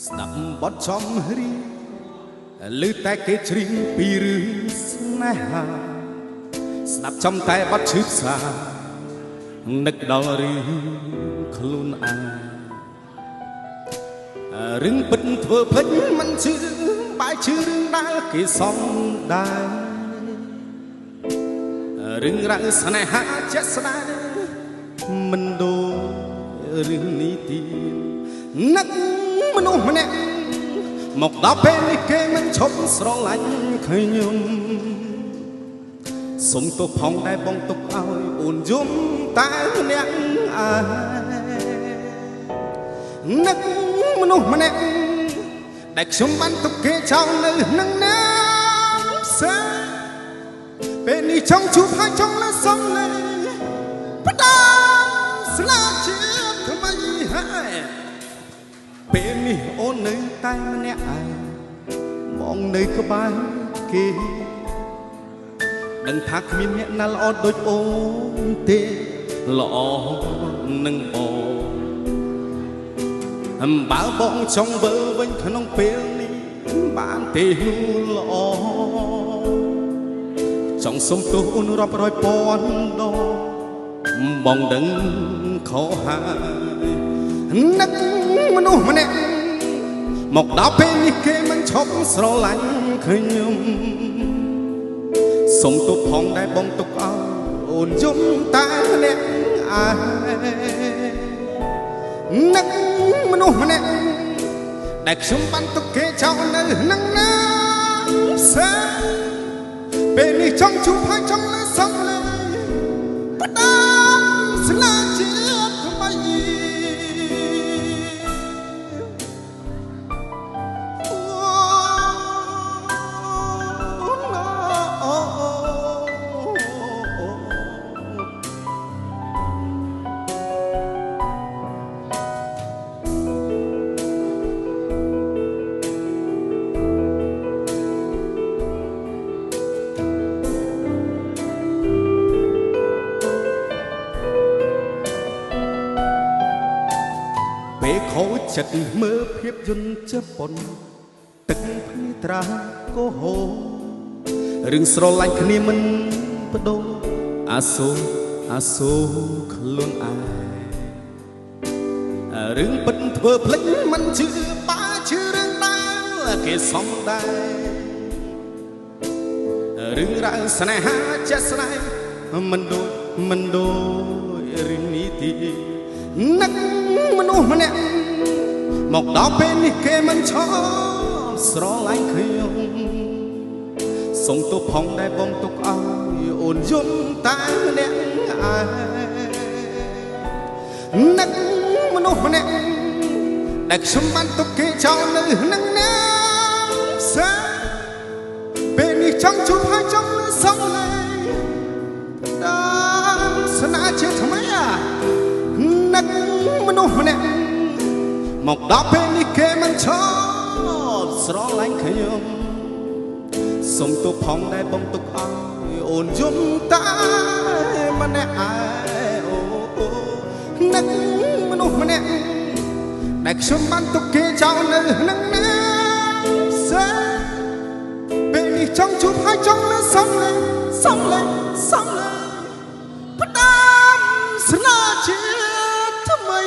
ស្ដាប់បទចំរៀងឮតែគេច្រៀងពីរឿងស្នេហាស្ដាប់ចំតែបទឈឺផ្សានឹកដល់រឿងខ្លួនឯងរឿងពិតធ្វើភ្លេចមិនជឿបែរជឿរឿងដែលគេសំដែររឿងរ៉ាវស្នេហាជាក់ស្ដែងមិនដូចរឿងនេះទេនឹកមនុស្សម្នាក់មកដល់ពេលនេះគេមិនឈប់ស្រឡាញ់ខ្ញុំសុំទោសផងដែលបងទុកឲ្យអូនយំតែម្នាក់ឯងនឹកមនុស្សម្នាក់ដែលខ្ញុំបានទុកគេចោលនៅនឹងណាផ្សេងពេលនេះចង់ជួបហើយចង់លើសំឡេងផ្ដាំស្លាប់ជាថ្មីហើយពេលនេះអូននៅតែម្នាក់ឯងបងនៅក្បែរគេដឹងថាគ្មានអ្នកណាល្អដូចអូនទេល្អនឹងបងបើបងចង់វិលវិញក្នុងពេលនេះបានទេនោះល្អចង់សុំទោសអូនរាប់រយពាន់ដងបងដឹងខុសហើយនឹកមនុស្សម្នាក់មកដល់ពេលនេះគេមិនឈប់ស្រឡាញ់ខ្ញុំសុំទោសផងដែលបងទុកឲ្យអូនយំតែម្នាក់ឯងនឹកមនុស្សម្នាក់ដែលខ្ញុំបានទុកគេចោលនៅនឹងណាផ្សេងពេលនេះចង់ជួបហើយចង់លើសំឡេងផ្ដាំស្លាប់ជាថ្មីពេលខូចចិត្តមើលភាពយន្តជប៉ុនទឹកភ្នែកត្រាកោហូរឿងស្រឡាញ់គ្នាមិនបដូរអាសូរខ្លួនឯងរឿងពិតធ្វើភ្លេចមិនជឿប៉ាជឿរឿងដែលគេសំដែររឿងរ៉ាវស្នេហាជាក់ស្ដែងមិនដូចរឿងនេះទេនឹកមនុស្សម្នាក់មកដល់ពេលនេះគេមិនឈប់ស្រឡាញ់ខ្ញុំសុំទោសផងដែលបងទុកឲ្យអូនយំតែម្នាក់ឯងនឹកមនុស្សម្នាក់ដែលខ្ញុំបានទុកគេចោលនៅនឹងណាផ្សេងពេលនេះចង់ជួបហើយចង់លើសំឡេងដើមស្នេហ៍ជាថ្មីនឹកមនុស្សម្នាក់មកដល់ពេលនេះគេមិនឈប់ស្រឡាញ់ខ្ញុំសុំទោសផងដែលបងទុកឲ្យអូនយំតែម្នាក់ឯងនឹកមនុស្សម្នាក់ដែលខ្ញុំបានទុកគេចោលនៅនឹងណាផ្សេងពេលនេះចង់ជួបហើយចង់លើសំឡេងផ្ដាំស្នេហ៍ជាថ្មី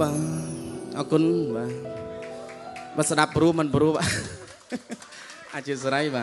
បាទអរគុណបាទស្ដាប់ព្រោះមិនព្រោះអធិស្ឋានបាទ